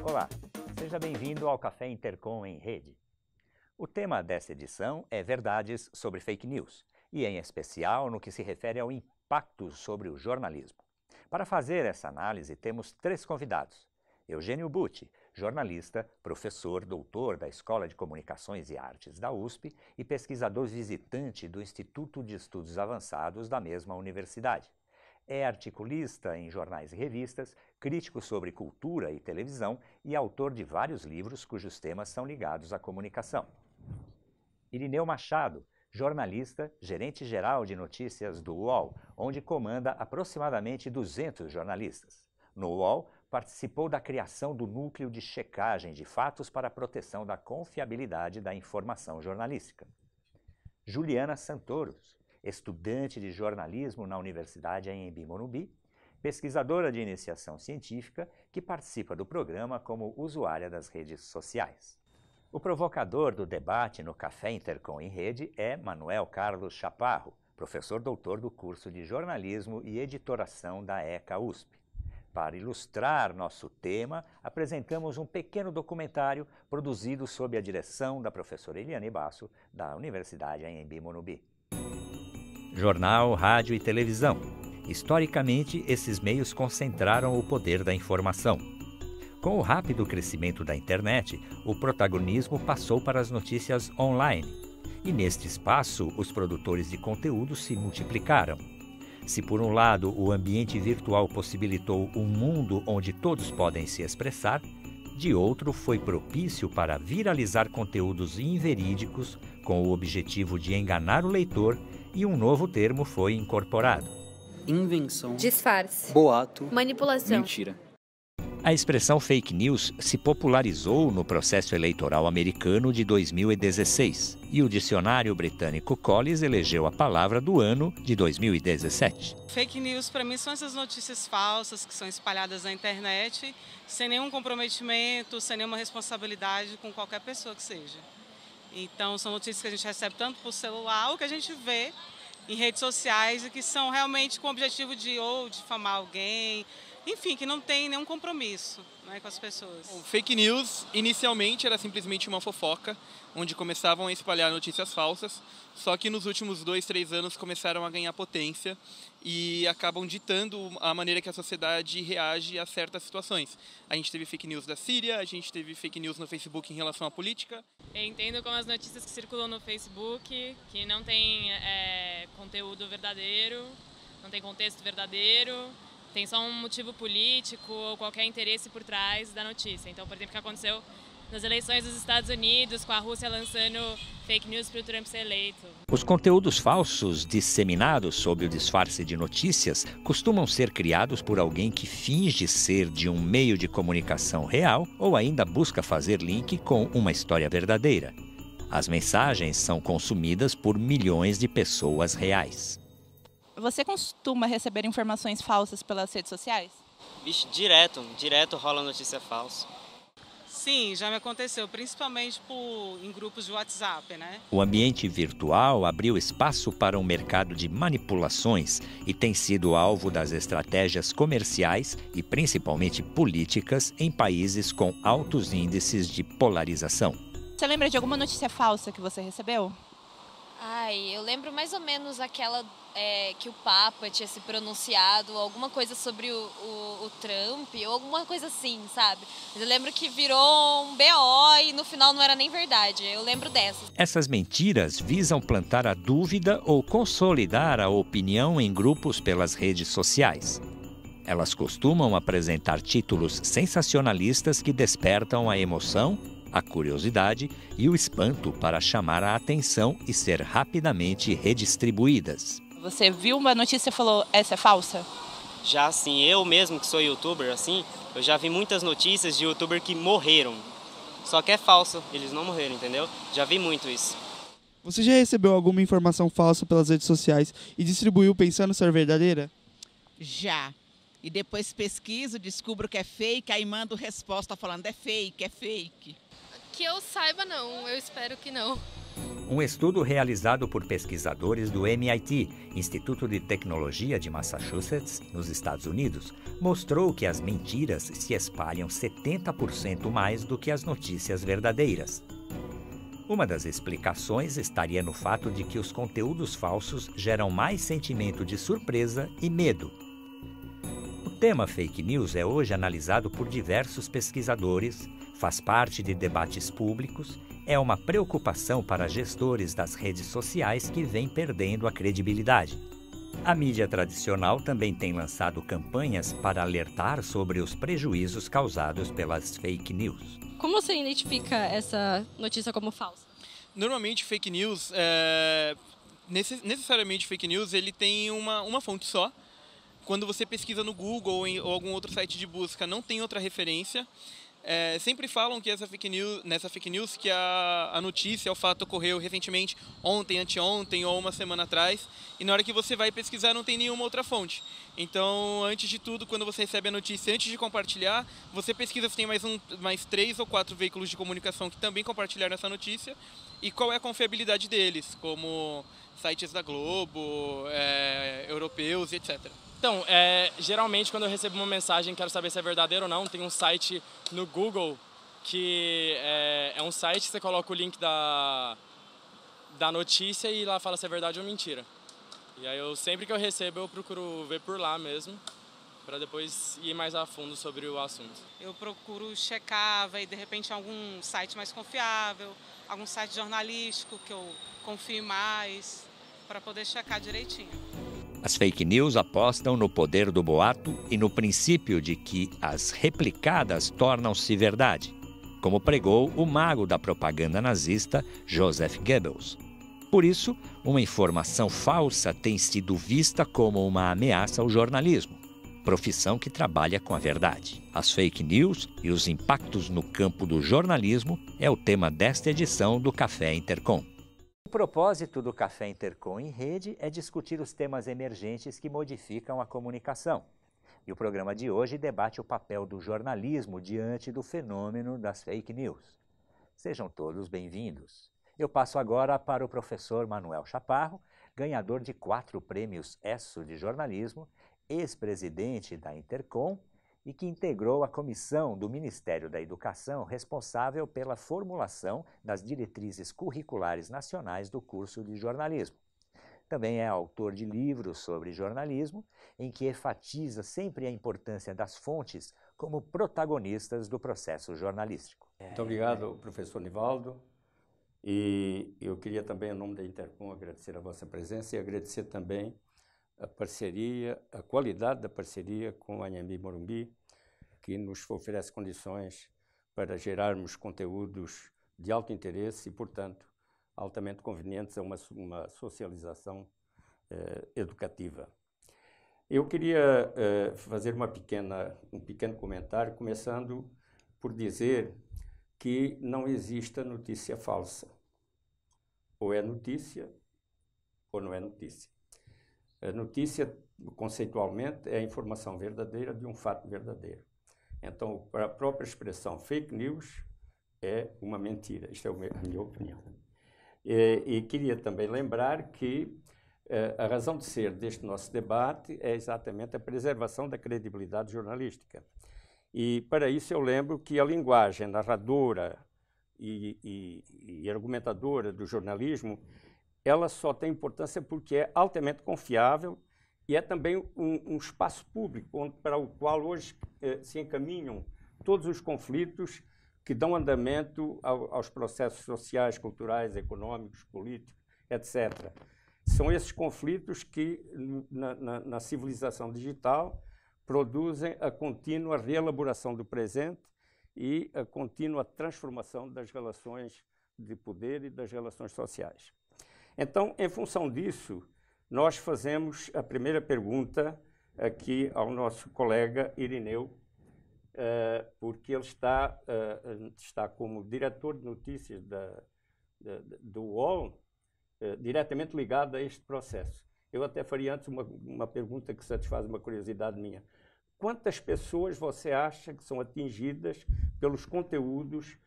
Olá, seja bem-vindo ao Café Intercom em Rede. O tema desta edição é verdades sobre fake news, e em especial no que se refere ao impacto sobre o jornalismo. Para fazer essa análise, temos três convidados. Eugênio Butti, jornalista, professor, doutor da Escola de Comunicações e Artes da USP e pesquisador visitante do Instituto de Estudos Avançados da mesma universidade. É articulista em jornais e revistas, crítico sobre cultura e televisão e autor de vários livros cujos temas são ligados à comunicação. Irineu Machado, jornalista, gerente-geral de notícias do UOL, onde comanda aproximadamente 200 jornalistas. No UOL, participou da criação do Núcleo de Checagem de Fatos para a proteção da confiabilidade da informação jornalística. Juliana Santoros, estudante de jornalismo na Universidade Anhembi Morumbi, pesquisadora de iniciação científica que participa do programa como usuária das redes sociais. O provocador do debate no Café Intercom em Rede é Manuel Carlos Chaparro, professor doutor do curso de Jornalismo e Editoração da ECA USP. Para ilustrar nosso tema, apresentamos um pequeno documentário produzido sob a direção da professora Eliane Basso, da Universidade Anhembi Morumbi. Jornal, rádio e televisão. Historicamente, esses meios concentraram o poder da informação. Com o rápido crescimento da internet, o protagonismo passou para as notícias online. E neste espaço, os produtores de conteúdo se multiplicaram. Se por um lado o ambiente virtual possibilitou um mundo onde todos podem se expressar, de outro foi propício para viralizar conteúdos inverídicos com o objetivo de enganar o leitor, e um novo termo foi incorporado: invenção, disfarce, boato, manipulação, mentira. A expressão fake news se popularizou no processo eleitoral americano de 2016 e o dicionário britânico Collins elegeu a palavra do ano de 2017. Fake news, para mim, são essas notícias falsas que são espalhadas na internet sem nenhum comprometimento, sem nenhuma responsabilidade com qualquer pessoa que seja. Então, são notícias que a gente recebe tanto por celular ou que a gente vê em redes sociais e que são realmente com o objetivo de ou difamar alguém, enfim, que não tem nenhum compromisso, né, com as pessoas. O fake news, inicialmente, era simplesmente uma fofoca, onde começavam a espalhar notícias falsas, só que nos últimos 2, 3 anos começaram a ganhar potência e acabam ditando a maneira que a sociedade reage a certas situações. A gente teve fake news da Síria, a gente teve fake news no Facebook em relação à política. Eu entendo como as notícias que circulam no Facebook, que não tem conteúdo verdadeiro, não tem contexto verdadeiro, tem só um motivo político ou qualquer interesse por trás da notícia. Então, por exemplo, o que aconteceu nas eleições dos Estados Unidos, com a Rússia lançando fake news para o Trump ser eleito. Os conteúdos falsos disseminados sob o disfarce de notícias costumam ser criados por alguém que finge ser de um meio de comunicação real ou ainda busca fazer link com uma história verdadeira. As mensagens são consumidas por milhões de pessoas reais. Você costuma receber informações falsas pelas redes sociais? Vixe, direto rola notícia falsa. Sim, já me aconteceu, principalmente em grupos de WhatsApp, né? O ambiente virtual abriu espaço para um mercado de manipulações e tem sido alvo das estratégias comerciais e principalmente políticas em países com altos índices de polarização. Você lembra de alguma notícia falsa que você recebeu? Eu lembro mais ou menos aquela que o Papa tinha se pronunciado, alguma coisa sobre o Trump, ou alguma coisa assim, sabe? Mas eu lembro que virou um BO e no final não era nem verdade, eu lembro dessas. Essas mentiras visam plantar a dúvida ou consolidar a opinião em grupos pelas redes sociais. Elas costumam apresentar títulos sensacionalistas que despertam a emoção, a curiosidade e o espanto para chamar a atenção e ser rapidamente redistribuídas. Você viu uma notícia e falou, essa é falsa? Já assim, eu mesmo que sou youtuber, assim, eu já vi muitas notícias de youtuber que morreram. Só que é falso, eles não morreram, entendeu? Já vi muito isso. Você já recebeu alguma informação falsa pelas redes sociais e distribuiu pensando ser verdadeira? Já. E depois pesquiso, descubro que é fake, aí mando resposta falando é fake, é fake. Que eu saiba não, eu espero que não. Um estudo realizado por pesquisadores do MIT, Instituto de Tecnologia de Massachusetts, nos Estados Unidos, mostrou que as mentiras se espalham 70% mais do que as notícias verdadeiras. Uma das explicações estaria no fato de que os conteúdos falsos geram mais sentimento de surpresa e medo. O tema fake news é hoje analisado por diversos pesquisadores, faz parte de debates públicos, é uma preocupação para gestores das redes sociais que vêm perdendo a credibilidade. A mídia tradicional também tem lançado campanhas para alertar sobre os prejuízos causados pelas fake news. Como você identifica essa notícia como falsa? Normalmente, fake news, necessariamente fake news, ele tem uma fonte só. Quando você pesquisa no Google ou algum outro site de busca, não tem outra referência. Sempre falam que nessa fake news que a notícia, o fato ocorreu recentemente, ontem, anteontem ou uma semana atrás, e na hora que você vai pesquisar não tem nenhuma outra fonte. Então, antes de tudo, quando você recebe a notícia, antes de compartilhar, você pesquisa se tem mais 3 ou 4 veículos de comunicação que também compartilharam essa notícia e qual é a confiabilidade deles, como sites da Globo, europeus, etc. Então, geralmente quando eu recebo uma mensagem e quero saber se é verdadeiro ou não, tem um site no Google que é um site que você coloca o link da notícia e lá fala se é verdade ou mentira. E aí sempre que eu recebo eu procuro ver por lá mesmo, para depois ir mais a fundo sobre o assunto. Eu procuro checar, ver de repente algum site mais confiável, algum site jornalístico que eu confie mais, para poder checar direitinho. As fake news apostam no poder do boato e no princípio de que as replicadas tornam-se verdade, como pregou o mago da propaganda nazista Joseph Goebbels. Por isso, uma informação falsa tem sido vista como uma ameaça ao jornalismo, profissão que trabalha com a verdade. As fake news e os impactos no campo do jornalismo é o tema desta edição do Café Intercom. O propósito do Café Intercom em Rede é discutir os temas emergentes que modificam a comunicação. E o programa de hoje debate o papel do jornalismo diante do fenômeno das fake news. Sejam todos bem-vindos. Eu passo agora para o professor Manuel Chaparro, ganhador de 4 prêmios ESSO de jornalismo, ex-presidente da Intercom e que integrou a comissão do Ministério da Educação responsável pela formulação das diretrizes curriculares nacionais do curso de jornalismo. Também é autor de livros sobre jornalismo, em que enfatiza sempre a importância das fontes como protagonistas do processo jornalístico. Muito obrigado, professor Nivaldo. E eu queria também, em nome da Intercom, agradecer a vossa presença e agradecer também a parceria, a qualidade da parceria com a Anhembi Morumbi, que nos oferece condições para gerarmos conteúdos de alto interesse e, portanto, altamente convenientes a uma socialização educativa. Eu queria fazer um pequeno comentário, começando por dizer que não existe a notícia falsa. Ou é notícia, ou não é notícia. A notícia, conceitualmente, é a informação verdadeira de um fato verdadeiro. Então, a própria expressão fake news é uma mentira. Isto é a minha opinião. E queria também lembrar que a razão de ser deste nosso debate é exatamente a preservação da credibilidade jornalística. E, para isso, eu lembro que a linguagem narradora e argumentadora do jornalismo, ela só tem importância porque é altamente confiável e é também um espaço público para o qual hoje se encaminham todos os conflitos que dão andamento aos processos sociais, culturais, econômicos, políticos, etc. São esses conflitos que, na civilização digital, produzem a contínua reelaboração do presente e a contínua transformação das relações de poder e das relações sociais. Então, em função disso, nós fazemos a primeira pergunta aqui ao nosso colega Irineu, porque ele está como diretor de notícias do UOL diretamente ligado a este processo. Eu até faria antes uma pergunta que satisfaz uma curiosidade minha. Quantas pessoas você acha que são atingidas pelos conteúdos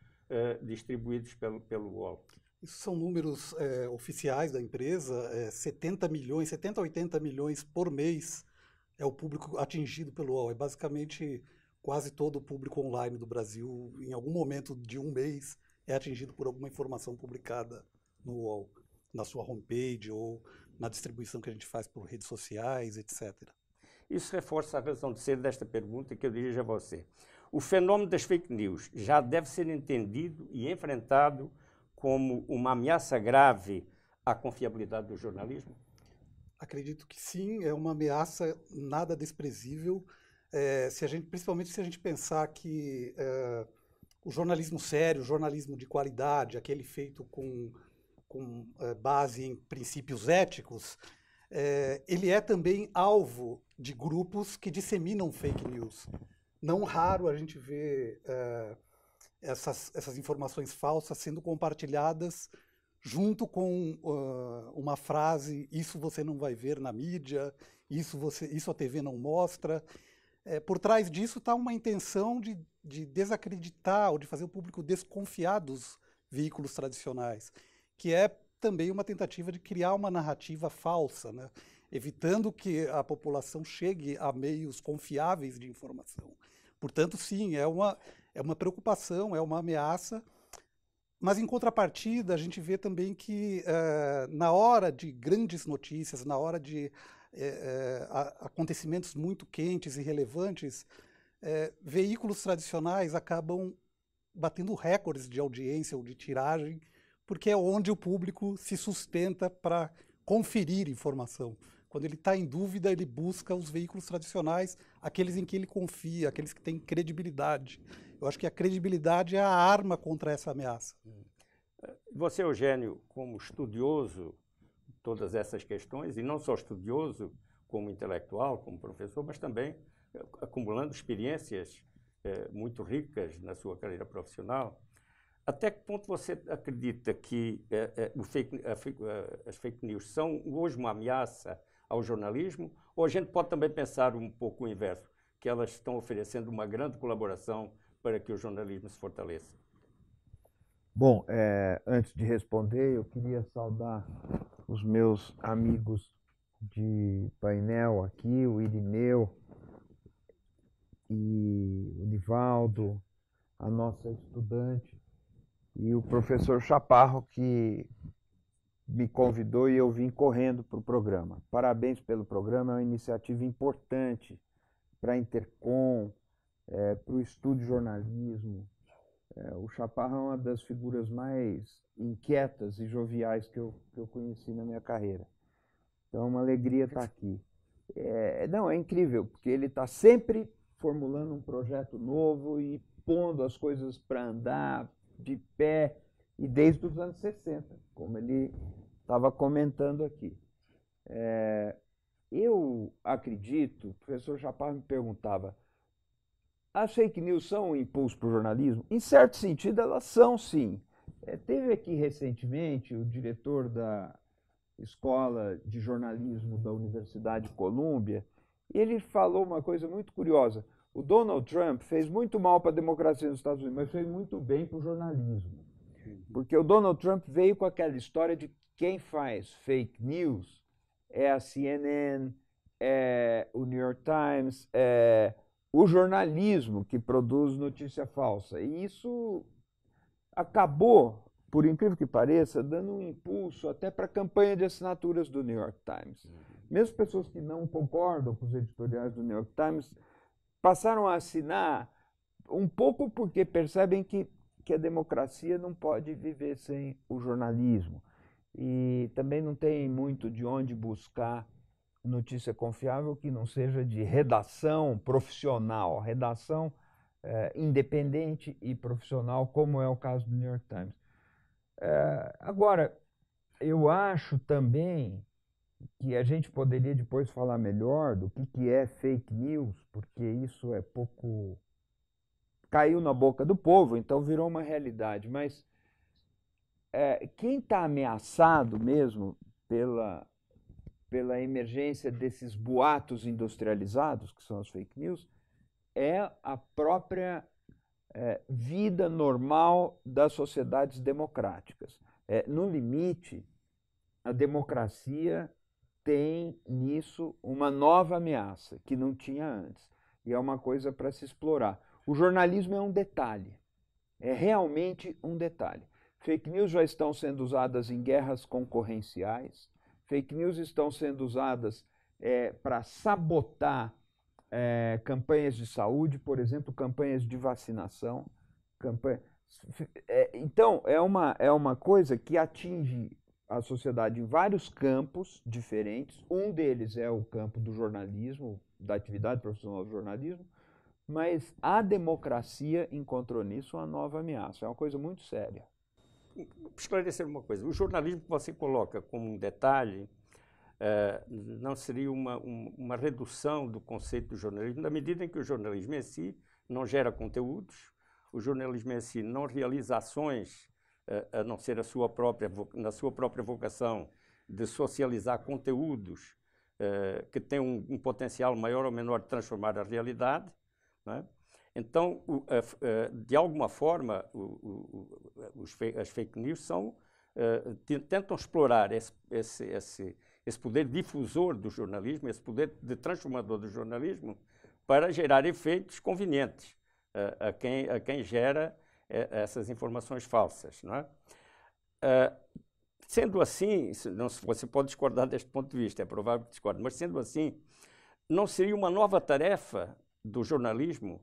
distribuídos pelo UOL? Isso são números oficiais da empresa, 70 a 80 milhões por mês é o público atingido pelo UOL. É basicamente quase todo o público online do Brasil, em algum momento de um mês, é atingido por alguma informação publicada no UOL, na sua homepage ou na distribuição que a gente faz por redes sociais, etc. Isso reforça a razão de ser desta pergunta que eu dirijo a você. O fenômeno das fake news já deve ser entendido e enfrentado como uma ameaça grave à confiabilidade do jornalismo? Acredito que sim, é uma ameaça nada desprezível, principalmente se a gente pensar que o jornalismo sério, o jornalismo de qualidade, aquele feito com base em princípios éticos, ele é também alvo de grupos que disseminam fake news. Não raro a gente vê essas informações falsas sendo compartilhadas junto com uma frase: isso você não vai ver na mídia, isso a TV não mostra. Por trás disso está uma intenção de desacreditar ou de fazer o público desconfiar dos veículos tradicionais, que é também uma tentativa de criar uma narrativa falsa, né? Evitando que a população chegue a meios confiáveis de informação. Portanto, sim, é uma preocupação, é uma ameaça, mas, em contrapartida, a gente vê também que, na hora de grandes notícias, na hora de acontecimentos muito quentes e relevantes, veículos tradicionais acabam batendo recordes de audiência ou de tiragem, porque é onde o público se sustenta para conferir informação. Quando ele está em dúvida, ele busca os veículos tradicionais, aqueles em que ele confia, aqueles que têm credibilidade. Eu acho que a credibilidade é a arma contra essa ameaça. Você, Eugênio, como estudioso de todas essas questões, e não só estudioso como intelectual, como professor, mas também acumulando experiências muito ricas na sua carreira profissional, até que ponto você acredita que as fake news são hoje uma ameaça ao jornalismo, ou a gente pode também pensar um pouco o inverso, que elas estão oferecendo uma grande colaboração para que o jornalismo se fortaleça? Bom, antes de responder, eu queria saudar os meus amigos de painel aqui, o Irineu e o Nivaldo, a nossa estudante, e o professor Chaparro, que me convidou e eu vim correndo para o programa. Parabéns pelo programa, é uma iniciativa importante para a Intercom, para o estudo de jornalismo. O Chaparro é uma das figuras mais inquietas e joviais que eu conheci na minha carreira. Então é uma alegria estar aqui. Não, é incrível, porque ele está sempre formulando um projeto novo e pondo as coisas para andar de pé, e desde os anos 60, como ele estava comentando aqui. Eu acredito, o professor Chaparro me perguntava, as fake news são um impulso para o jornalismo? Em certo sentido, elas são, sim. Teve aqui recentemente o diretor da Escola de Jornalismo da Universidade de Colômbia, e ele falou uma coisa muito curiosa. O Donald Trump fez muito mal para a democracia nos Estados Unidos, mas fez muito bem para o jornalismo. Porque o Donald Trump veio com aquela história de quem faz fake news é a CNN, é o New York Times, é o jornalismo que produz notícia falsa. E isso acabou, por incrível que pareça, dando um impulso até para a campanha de assinaturas do New York Times. Mesmo pessoas que não concordam com os editoriais do New York Times passaram a assinar um pouco porque percebem que a democracia não pode viver sem o jornalismo. E também não tem muito de onde buscar notícia confiável que não seja de redação profissional, redação independente e profissional, como é o caso do New York Times. Agora, eu acho também que a gente poderia depois falar melhor do que é fake news, porque isso é pouco... caiu na boca do povo, então virou uma realidade. Mas quem está ameaçado mesmo pela emergência desses boatos industrializados, que são as fake news, é a própria vida normal das sociedades democráticas. No limite, a democracia tem nisso uma nova ameaça que não tinha antes. E é uma coisa para se explorar. O jornalismo é um detalhe. É realmente um detalhe. Fake news já estão sendo usadas em guerras concorrenciais. Fake news estão sendo usadas para sabotar campanhas de saúde, por exemplo, campanhas de vacinação. Então, é uma coisa que atinge a sociedade em vários campos diferentes. Um deles é o campo do jornalismo, da atividade profissional do jornalismo, mas a democracia encontrou nisso uma nova ameaça. É uma coisa muito séria. Esclarecer uma coisa. O jornalismo que você coloca como um detalhe não seria uma redução do conceito do jornalismo, na medida em que o jornalismo em si não gera conteúdos, o jornalismo em si não realiza ações a não ser na sua própria vocação de socializar conteúdos que têm um potencial maior ou menor de transformar a realidade, não é? Então, de alguma forma, as fake news tentam explorar esse poder difusor do jornalismo, esse poder de transformador do jornalismo, para gerar efeitos convenientes a quem gera essas informações falsas, não é? Sendo assim, você pode discordar deste ponto de vista, é provável que discorde, mas sendo assim, não seria uma nova tarefa do jornalismo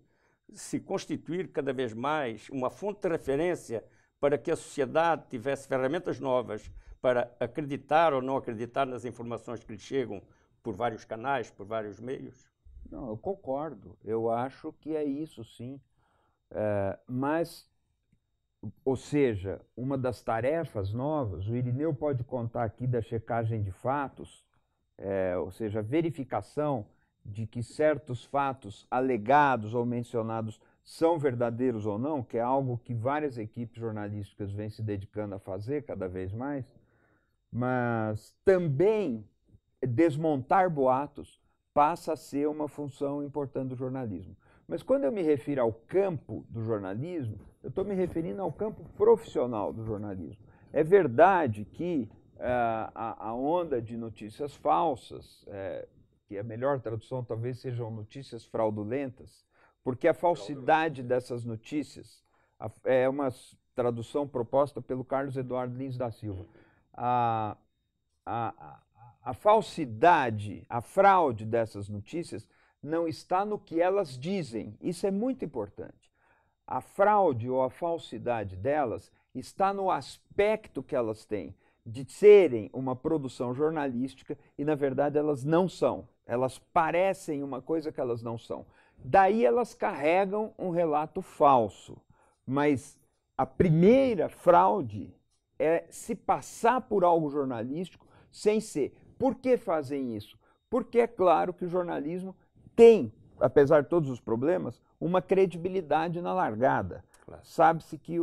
se constituir cada vez mais uma fonte de referência para que a sociedade tivesse ferramentas novas para acreditar ou não acreditar nas informações que lhe chegam por vários canais, por vários meios? Não, eu concordo. Eu acho que é isso, sim. Mas, ou seja, uma das tarefas novas, o Irineu pode contar aqui da checagem de fatos, ou seja, a verificação de que certos fatos alegados ou mencionados são verdadeiros ou não, que é algo que várias equipes jornalísticas vêm se dedicando a fazer cada vez mais, mas também desmontar boatos passa a ser uma função importante do jornalismo. Mas quando eu me refiro ao campo do jornalismo, eu estou me referindo ao campo profissional do jornalismo. É verdade que a onda de notícias falsas, que a melhor tradução talvez sejam notícias fraudulentas, porque a falsidade dessas notícias é uma tradução proposta pelo Carlos Eduardo Lins da Silva. A falsidade, a fraude dessas notícias não está no que elas dizem. Isso é muito importante. A fraude ou a falsidade delas está no aspecto que elas têm de serem uma produção jornalística e, na verdade, elas não são. Elas parecem uma coisa que elas não são. Daí elas carregam um relato falso. Mas a primeira fraude é se passar por algo jornalístico sem ser. Por que fazem isso? Porque é claro que o jornalismo tem, apesar de todos os problemas, uma credibilidade na largada. Claro. Sabe-se que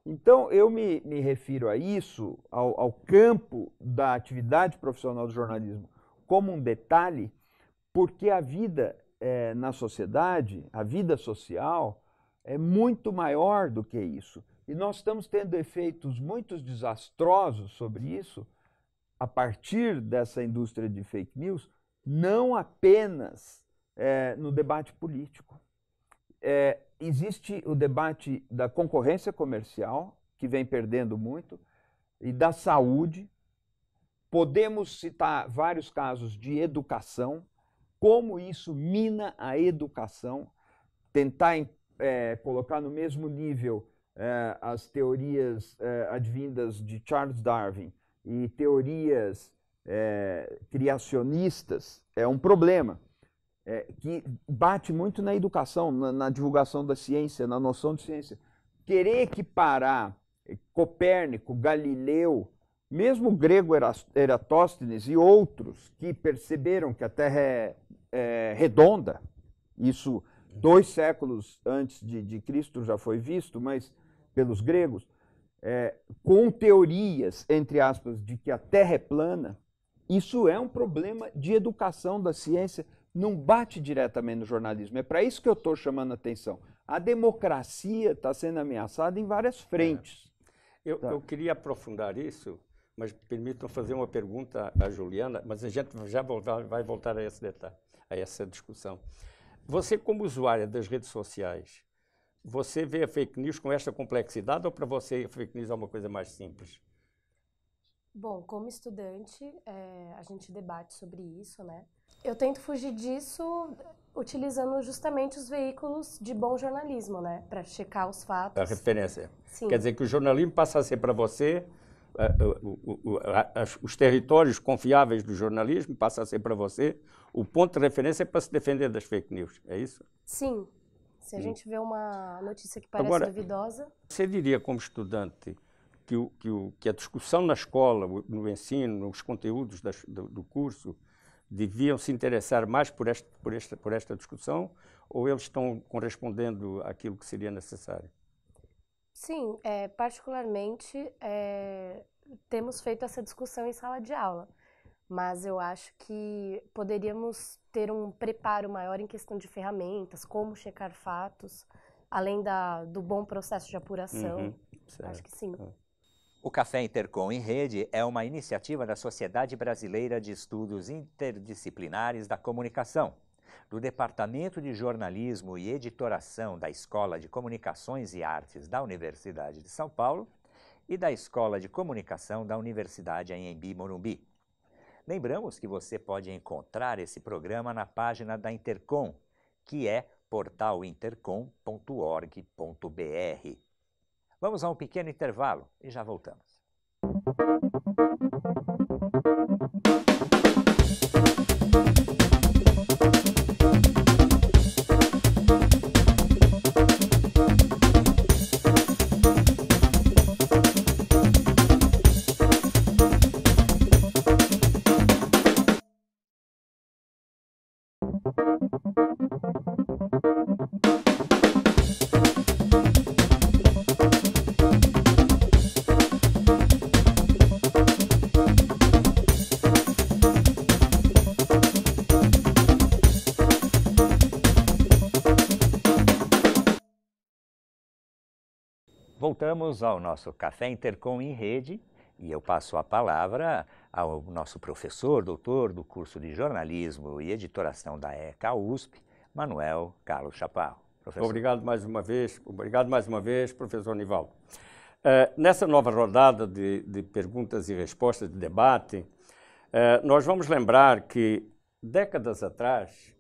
Então, eu me refiro a isso, ao campo da atividade profissional do jornalismo, como um detalhe, porque a vida na sociedade, a vida social, é muito maior do que isso. E nós estamos tendo efeitos muito desastrosos sobre isso, a partir dessa indústria de fake news, não apenas no debate político. Existe o debate da concorrência comercial, que vem perdendo muito, e da saúde. Podemos citar vários casos de educação, como isso mina a educação, tentar colocar no mesmo nível as teorias advindas de Charles Darwin e teorias criacionistas é um problema. Que bate muito na educação, na divulgação da ciência, na noção de ciência. Querer equiparar Copérnico, Galileu, mesmo o grego Eratóstenes e outros que perceberam que a Terra é redonda, isso 2 séculos antes de Cristo já foi visto, mas pelos gregos, com teorias, entre aspas, de que a Terra é plana, isso é um problema de educação da ciência, não bate diretamente no jornalismo. É para isso que eu estou chamando a atenção. A democracia está sendo ameaçada em várias frentes. Eu queria aprofundar isso, mas permitam fazer uma pergunta à Juliana, mas a gente já vai voltar a esse detalhe, a essa discussão. Você, como usuária das redes sociais, você vê a fake news com esta complexidade ou para você a fake news é uma coisa mais simples? Bom, como estudante, a gente debate sobre isso, né? Eu tento fugir disso utilizando justamente os veículos de bom jornalismo, né? Para checar os fatos. A referência. Sim. Quer dizer que o jornalismo passa a ser para você, os territórios confiáveis do jornalismo passa a ser para você o ponto de referência para se defender das fake news, é isso? Sim. Se a gente vê uma notícia que parece duvidosa... Você diria, como estudante, que a discussão na escola, no ensino, nos conteúdos do curso, deviam se interessar mais por esta discussão, ou eles estão correspondendo àquilo que seria necessário? Sim, particularmente temos feito essa discussão em sala de aula, mas eu acho que poderíamos ter um preparo maior em questão de ferramentas, como checar fatos, além do bom processo de apuração. Acho que sim. O Café Intercom em Rede é uma iniciativa da Sociedade Brasileira de Estudos Interdisciplinares da Comunicação, do Departamento de Jornalismo e Editoração da Escola de Comunicações e Artes da Universidade de São Paulo e da Escola de Comunicação da Universidade Anhembi Morumbi. Lembramos que você pode encontrar esse programa na página da Intercom, que é portalintercom.org.br. Vamos a um pequeno intervalo e já voltamos. Voltamos ao nosso Café Intercom em Rede e eu passo a palavra ao nosso professor, doutor do curso de Jornalismo e Editoração da ECA USP, Manuel Carlos Chaparro. Professor. Obrigado mais uma vez, professor Nivaldo. Nessa nova rodada de perguntas e respostas, de debate, nós vamos lembrar que, décadas atrás,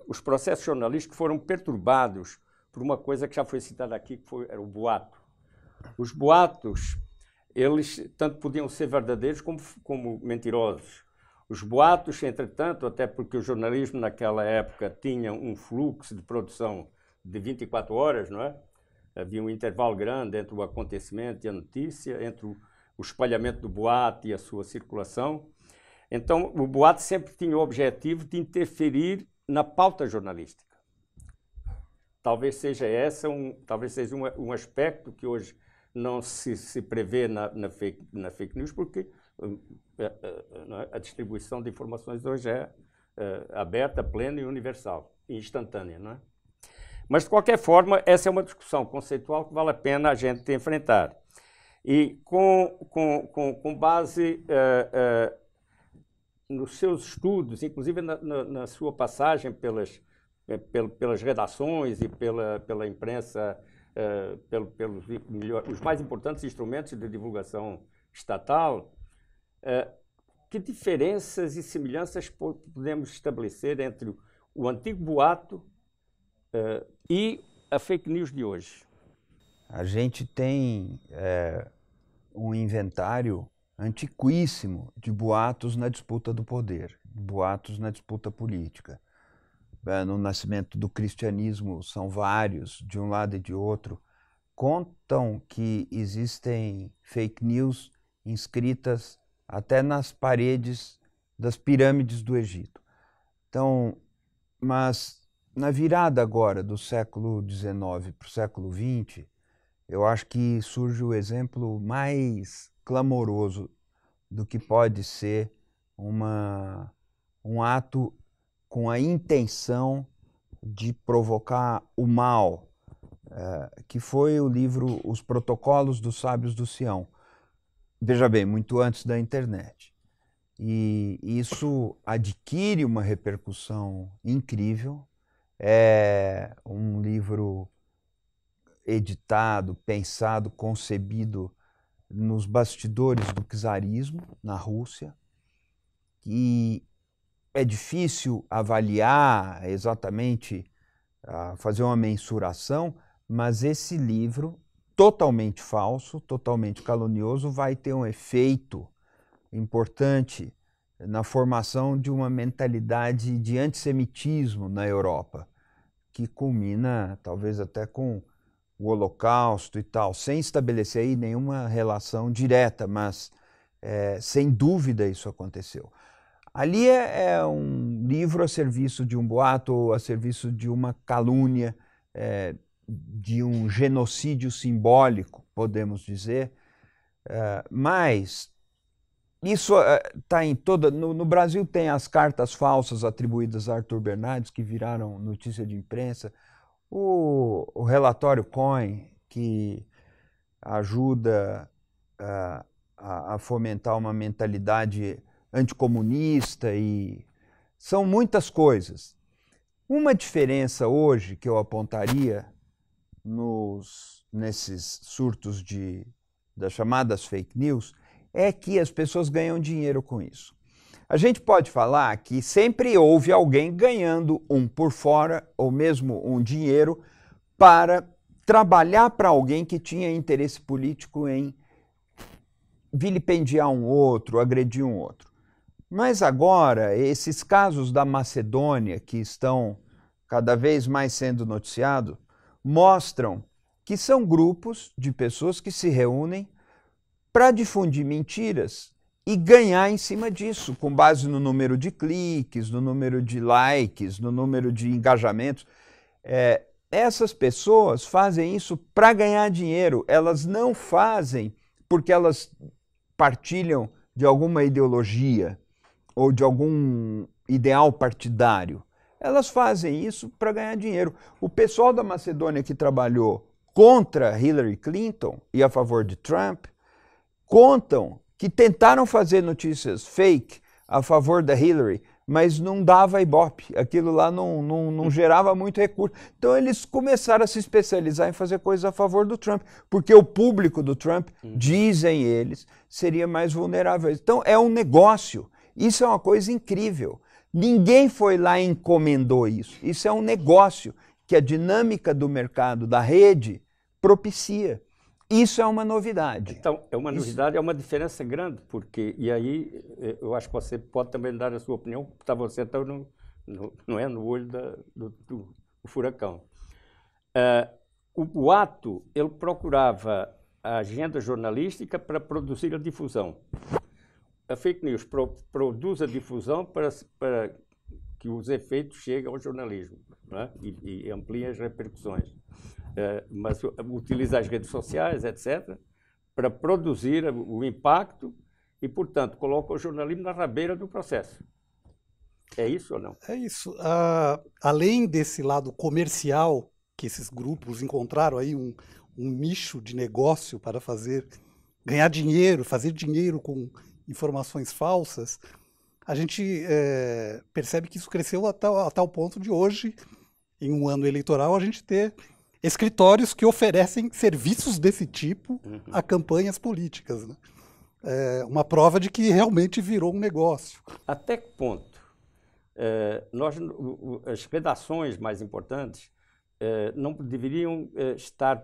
os processos jornalísticos foram perturbados por uma coisa que já foi citada aqui, que era o boato. Os boatos, eles tanto podiam ser verdadeiros como mentirosos. Os boatos, entretanto, até porque o jornalismo naquela época tinha um fluxo de produção de 24 horas, não é? Havia um intervalo grande entre o acontecimento e a notícia, entre o espalhamento do boato e a sua circulação. Então, o boato sempre tinha o objetivo de interferir na pauta jornalística. Talvez seja um aspecto que hoje não se prevê na fake news, porque a distribuição de informações hoje é aberta, plena e universal, e instantânea, não é? Mas, de qualquer forma, essa é uma discussão conceitual que vale a pena a gente enfrentar. E com base nos seus estudos, inclusive na sua passagem pelas redações e pela imprensa, pelos os mais importantes instrumentos de divulgação estatal, que diferenças e semelhanças podemos estabelecer entre o antigo boato e a fake news de hoje? A gente tem um inventário antiquíssimo de boatos na disputa do poder, boatos na disputa política. No nascimento do cristianismo são vários, de um lado e de outro. Contam que existem fake news inscritas até nas paredes das pirâmides do Egito. Então, mas na virada agora do século XIX para o século XX, eu acho que surge o exemplo mais clamoroso do que pode ser um ato com a intenção de provocar o mal, que foi o livro Os Protocolos dos Sábios do Sião. Veja bem, muito antes da internet. E isso adquire uma repercussão incrível. É um livro editado, pensado, concebido nos bastidores do czarismo na Rússia, e é difícil avaliar exatamente, fazer uma mensuração, mas esse livro, totalmente falso, totalmente calunioso, vai ter um efeito importante na formação de uma mentalidade de antissemitismo na Europa, que culmina talvez até com o Holocausto e tal, sem estabelecer aí nenhuma relação direta, mas sem dúvida isso aconteceu. Ali é um livro a serviço de um boato, ou a serviço de uma calúnia, de um genocídio simbólico, podemos dizer, mas isso está em toda... No Brasil tem as cartas falsas atribuídas a Arthur Bernardes, que viraram notícia de imprensa, o relatório Cohen, que ajuda a fomentar uma mentalidade anticomunista, e são muitas coisas. Uma diferença hoje que eu apontaria nesses surtos das chamadas fake news é que as pessoas ganham dinheiro com isso. A gente pode falar que sempre houve alguém ganhando por fora, ou mesmo um dinheiro, para trabalhar para alguém que tinha interesse político em vilipendiar um outro, agredir um outro. Mas agora, esses casos da Macedônia, que estão cada vez mais sendo noticiados, mostram que são grupos de pessoas que se reúnem para difundir mentiras e ganhar em cima disso, com base no número de cliques, no número de likes, no número de engajamentos. Essas pessoas fazem isso para ganhar dinheiro, elas não fazem porque elas partilham de alguma ideologia ou de algum ideal partidário. Elas fazem isso para ganhar dinheiro. O pessoal da Macedônia que trabalhou contra Hillary Clinton e a favor de Trump contam que tentaram fazer notícias fake a favor da Hillary, mas não dava ibope, aquilo lá não gerava muito recurso. Então eles começaram a se especializar em fazer coisas a favor do Trump, porque o público do Trump, dizem eles, seria mais vulnerável. Então é um negócio, isso é uma coisa incrível. Ninguém foi lá e encomendou isso, isso é um negócio que a dinâmica do mercado, da rede, propicia. Isso é uma novidade. Então, é uma novidade, é uma diferença grande, porque, e aí eu acho que você pode também dar a sua opinião, porque você está no olho do furacão. O ato, ele procurava a agenda jornalística para produzir a difusão. A fake news produz a difusão para que os efeitos cheguem ao jornalismo, não é? E ampliem as repercussões. Mas utiliza as redes sociais, etc., para produzir o impacto e, portanto, coloca o jornalismo na rabeira do processo. É isso ou não? É isso. Além desse lado comercial, que esses grupos encontraram aí um nicho de negócio para ganhar dinheiro, fazer dinheiro com informações falsas, a gente percebe que isso cresceu a tal ponto de hoje, em um ano eleitoral, a gente ter escritórios que oferecem serviços desse tipo a campanhas políticas, né? Uma prova de que realmente virou um negócio. Até que ponto as redações mais importantes não deveriam estar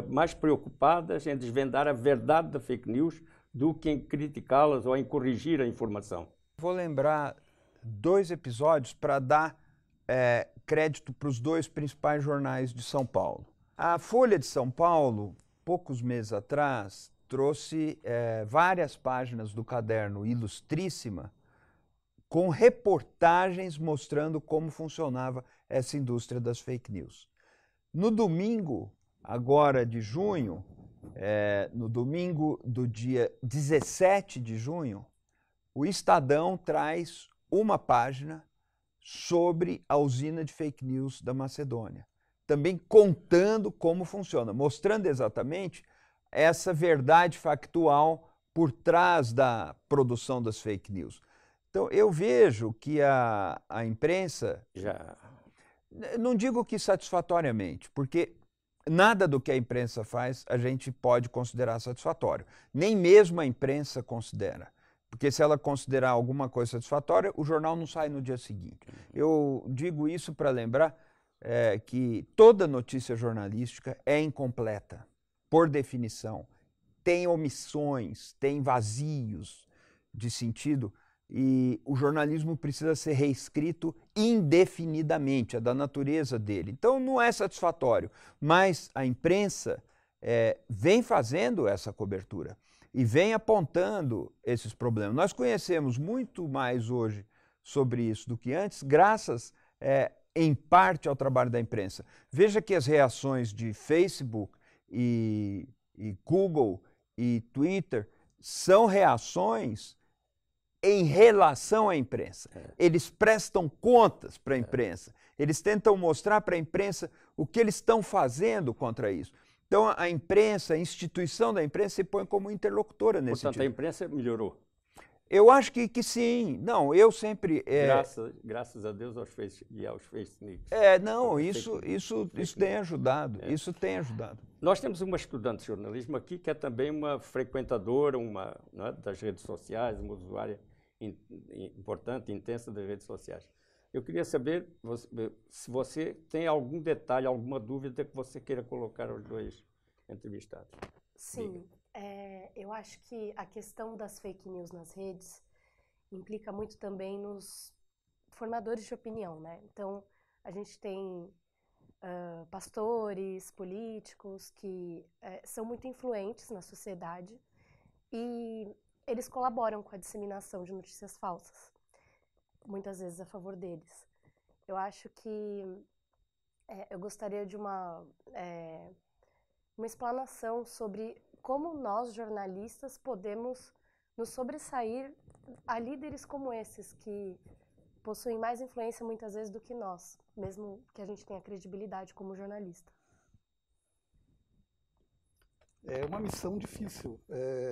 mais preocupadas em desvendar a verdade da fake news do que em criticá-las ou em corrigir a informação? Vou lembrar 2 episódios para dar crédito para os 2 principais jornais de São Paulo. A Folha de São Paulo, poucos meses atrás, trouxe várias páginas do caderno Ilustríssima com reportagens mostrando como funcionava essa indústria das fake news. No domingo, agora de junho, no domingo do dia 17 de junho, o Estadão traz uma página sobre a usina de fake news da Macedônia, também contando como funciona, mostrando exatamente essa verdade factual por trás da produção das fake news. Então, eu vejo que a imprensa, não digo que satisfatoriamente, porque nada do que a imprensa faz a gente pode considerar satisfatório. Nem mesmo a imprensa considera. Porque se ela considerar alguma coisa satisfatória, o jornal não sai no dia seguinte. Eu digo isso para lembrar que toda notícia jornalística é incompleta, por definição. Tem omissões, tem vazios de sentido, e o jornalismo precisa ser reescrito indefinidamente, é da natureza dele. Então não é satisfatório, mas a imprensa vem fazendo essa cobertura e vem apontando esses problemas. Nós conhecemos muito mais hoje sobre isso do que antes, graças, em parte, ao trabalho da imprensa. Veja que as reações de Facebook e Google e Twitter são reações em relação à imprensa. Eles prestam contas para a imprensa. Eles tentam mostrar para a imprensa o que eles estão fazendo contra isso. Então, a imprensa, a instituição da imprensa se põe como interlocutora nesse sentido. Portanto, a imprensa melhorou. Eu acho que sim. Não, eu sempre... Graças a Deus aos fake news. Não, isso tem ajudado. Isso tem ajudado. Nós temos uma estudante de jornalismo aqui que é também uma frequentadora das redes sociais, uma usuária importante, intensa das redes sociais. Eu queria saber se você tem algum detalhe, alguma dúvida que você queira colocar aos dois entrevistados. Sim, eu acho que a questão das fake news nas redes implica muito também nos formadores de opinião, né? Então, a gente tem pastores, políticos que são muito influentes na sociedade e eles colaboram com a disseminação de notícias falsas, muitas vezes a favor deles. Eu acho que eu gostaria de uma explanação sobre como nós, jornalistas, podemos nos sobressair a líderes como esses, que possuem mais influência muitas vezes do que nós, mesmo que a gente tenha credibilidade como jornalista. É uma missão difícil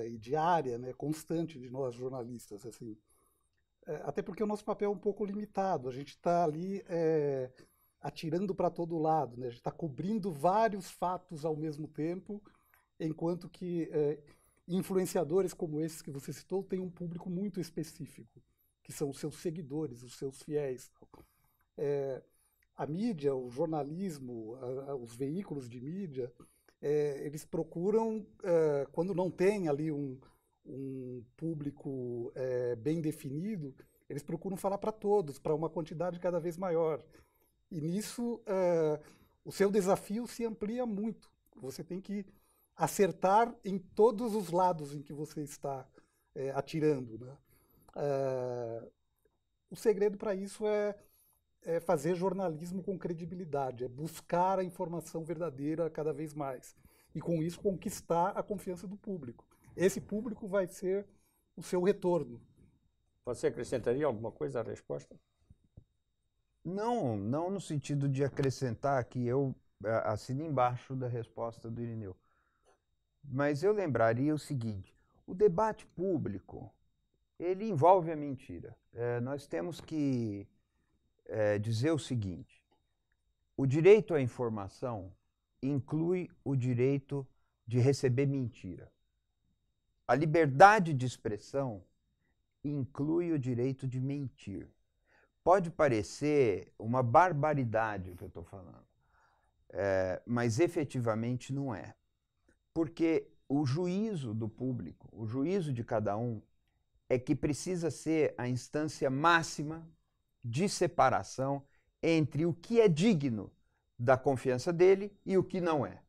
e diária, né, constante de nós jornalistas, assim. Até porque o nosso papel é um pouco limitado. A gente está ali atirando para todo lado, né? A gente está cobrindo vários fatos ao mesmo tempo, enquanto que influenciadores como esses que você citou têm um público muito específico, que são os seus seguidores, os seus fiéis. A mídia, o jornalismo, os veículos de mídia, eles procuram, quando não tem ali um público bem definido, eles procuram falar para todos, para uma quantidade cada vez maior. E nisso, o seu desafio se amplia muito. Você tem que acertar em todos os lados em que você está atirando, né? O segredo para isso é fazer jornalismo com credibilidade, é buscar a informação verdadeira cada vez mais. E com isso conquistar a confiança do público. Esse público vai ser o seu retorno. Você acrescentaria alguma coisa à resposta? Não no sentido de acrescentar, que eu assino embaixo da resposta do Irineu. Mas eu lembraria o seguinte: o debate público, ele envolve a mentira. Nós temos que dizer o seguinte: o direito à informação inclui o direito de receber mentira. A liberdade de expressão inclui o direito de mentir. Pode parecer uma barbaridade o que eu estou falando, mas efetivamente não é. Porque o juízo do público, o juízo de cada um, é que precisa ser a instância máxima de separação entre o que é digno da confiança dele e o que não é.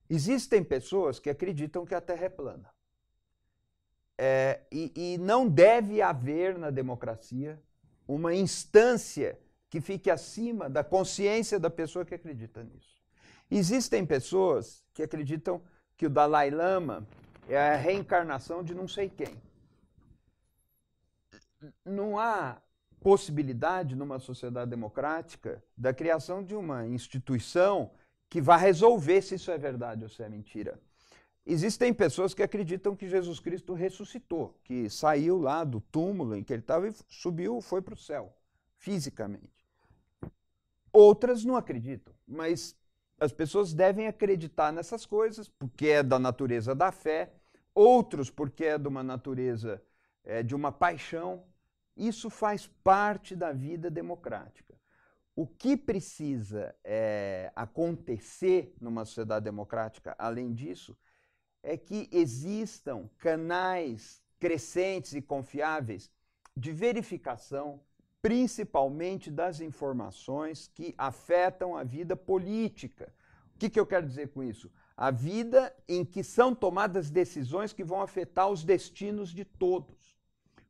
Existem pessoas que acreditam que a Terra é plana. E não deve haver na democracia uma instância que fique acima da consciência da pessoa que acredita nisso. Existem pessoas que acreditam que o Dalai Lama é a reencarnação de não sei quem. Não há possibilidade numa sociedade democrática da criação de uma instituição que vá resolver se isso é verdade ou se é mentira. Existem pessoas que acreditam que Jesus Cristo ressuscitou, que saiu lá do túmulo em que ele estava e subiu, foi para o céu, fisicamente. Outras não acreditam, mas as pessoas devem acreditar nessas coisas porque é da natureza da fé, outros porque é de uma natureza de uma paixão. Isso faz parte da vida democrática. O que precisa acontecer numa sociedade democrática, além disso, é que existam canais crescentes e confiáveis de verificação, principalmente das informações que afetam a vida política. O que eu quero dizer com isso? A vida em que são tomadas decisões que vão afetar os destinos de todos.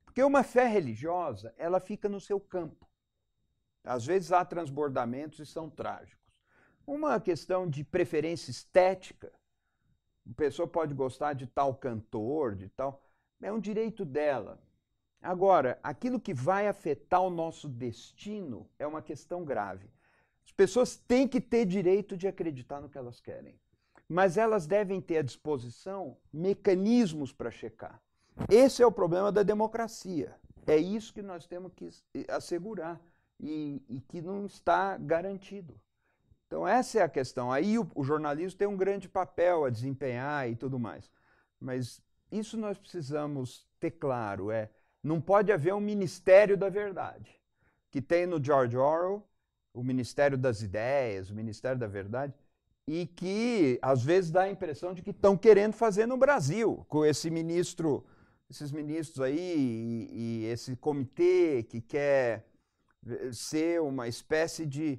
Porque uma fé religiosa, ela fica no seu campo. Às vezes há transbordamentos e são trágicos. Uma questão de preferência estética, a pessoa pode gostar de tal cantor, de tal... é um direito dela. Agora, aquilo que vai afetar o nosso destino é uma questão grave. As pessoas têm que ter direito de acreditar no que elas querem. Mas elas devem ter à disposição mecanismos para checar. Esse é o problema da democracia. É isso que nós temos que assegurar e que não está garantido. Então essa é a questão. Aí o jornalismo tem um grande papel a desempenhar e tudo mais. Mas isso nós precisamos ter claro. Não pode haver um Ministério da Verdade, que tem no George Orwell o Ministério das Ideias, o Ministério da Verdade, e que às vezes dá a impressão de que estão querendo fazer no Brasil, com esses ministros aí e esse comitê que quer ser uma espécie de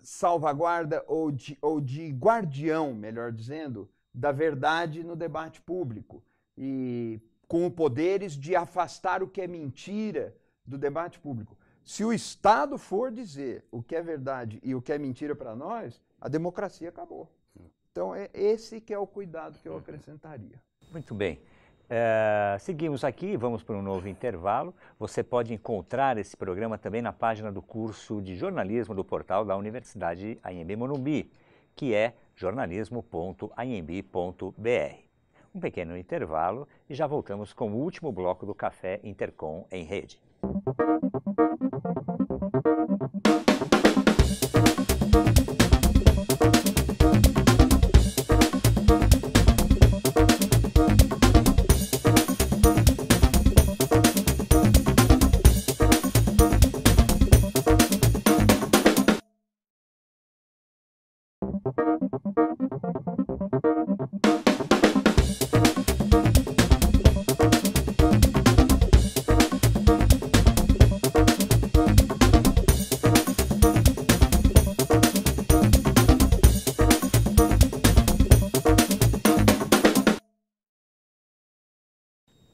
salvaguarda ou de guardião, melhor dizendo, da verdade no debate público e com poderes de afastar o que é mentira do debate público. Se o Estado for dizer o que é verdade e o que é mentira para nós, a democracia acabou. Então é esse que é o cuidado que eu acrescentaria. Muito bem. Seguimos aqui, vamos para um novo intervalo. Você pode encontrar esse programa também na página do curso de jornalismo do portal da Universidade Anhembi Morumbi, que é jornalismo.anhembi.br. Um pequeno intervalo e já voltamos com o último bloco do Café Intercom em Rede.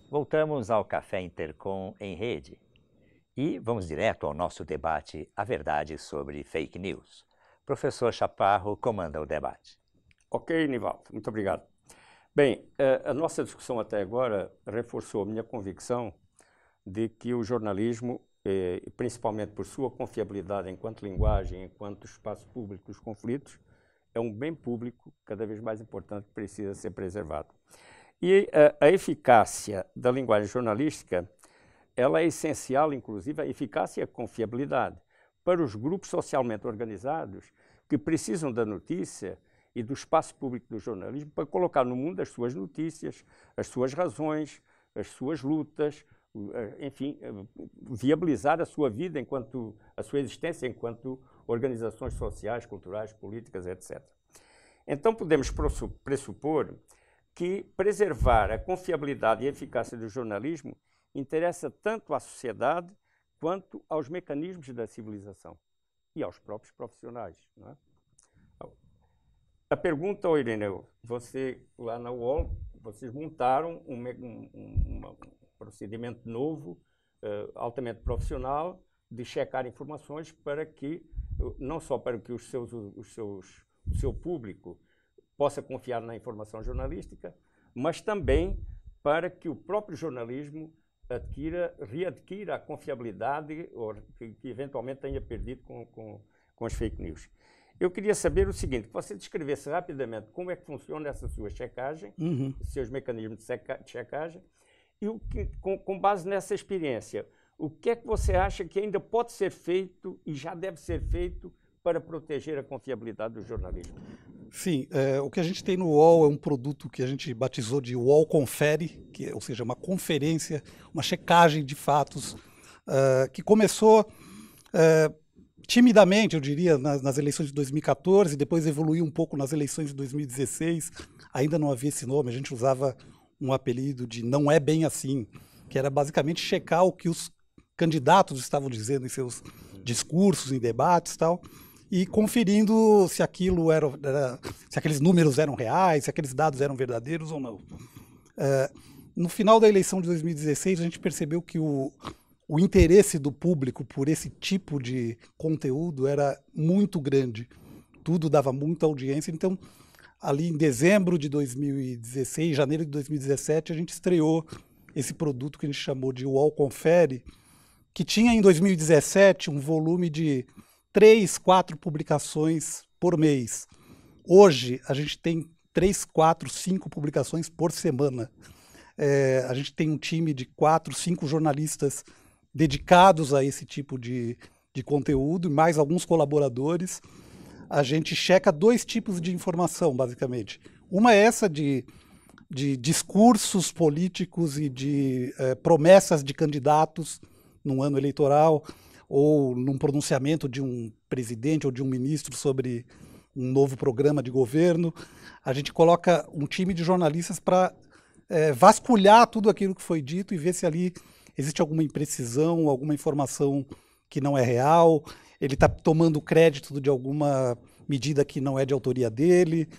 Voltamos ao Café Intercom em Rede e vamos direto ao nosso debate A Verdade sobre Fake News. Professor Chaparro comanda o debate. Ok, Nivaldo, muito obrigado. Bem, a nossa discussão até agora reforçou a minha convicção de que o jornalismo, principalmente por sua confiabilidade enquanto linguagem, enquanto espaço público dos conflitos, é um bem público cada vez mais importante que precisa ser preservado. E a eficácia da linguagem jornalística, ela é essencial, inclusive, a eficácia e a confiabilidade para os grupos socialmente organizados que precisam da notícia e do espaço público do jornalismo para colocar no mundo as suas notícias, as suas razões, as suas lutas, enfim, viabilizar a sua vida a sua existência enquanto organizações sociais, culturais, políticas, etc. Então podemos pressupor que preservar a confiabilidade e a eficácia do jornalismo interessa tanto à sociedade quanto aos mecanismos da civilização e aos próprios profissionais. Não é? A pergunta, Ireneu, você lá na UOL, vocês montaram um procedimento novo, altamente profissional, de checar informações para que, não só para que os seus o seu público possa confiar na informação jornalística, mas também para que o próprio jornalismo readquira a confiabilidade ou que eventualmente tenha perdido com as fake news. Eu queria saber o seguinte, que você descrevesse rapidamente como é que funciona essa sua checagem, seus mecanismos de checagem, e com base nessa experiência, o que é que você acha que ainda pode ser feito e já deve ser feito para proteger a confiabilidade do jornalismo? Sim, o que a gente tem no UOL é um produto que a gente batizou de UOL Confere, ou seja, uma conferência, uma checagem de fatos, que começou timidamente, eu diria, nas eleições de 2014, depois evoluiu um pouco nas eleições de 2016, ainda não havia esse nome, a gente usava um apelido de Não É Bem Assim, que era basicamente checar o que os candidatos estavam dizendo em seus discursos, em debates e tal, e conferindo se aquilo se aqueles números eram reais, se aqueles dados eram verdadeiros ou não. No final da eleição de 2016, a gente percebeu que o interesse do público por esse tipo de conteúdo era muito grande. Tudo dava muita audiência. Então, ali em dezembro de 2016, janeiro de 2017, a gente estreou esse produto que a gente chamou de UOL Confere, que tinha em 2017 um volume de 3, 4 publicações por mês. Hoje, a gente tem 3, 4, 5 publicações por semana. A gente tem um time de 4, 5 jornalistas dedicados a esse tipo de conteúdo, mais alguns colaboradores. A gente checa 2 tipos de informação, basicamente. Uma é essa de discursos políticos e de promessas de candidatos num ano eleitoral, ou num pronunciamento de um presidente ou de um ministro sobre um novo programa de governo. A gente coloca um time de jornalistas para vasculhar tudo aquilo que foi dito e ver se ali existe alguma imprecisão, alguma informação que não é real, ele está tomando crédito de alguma medida que não é de autoria dele,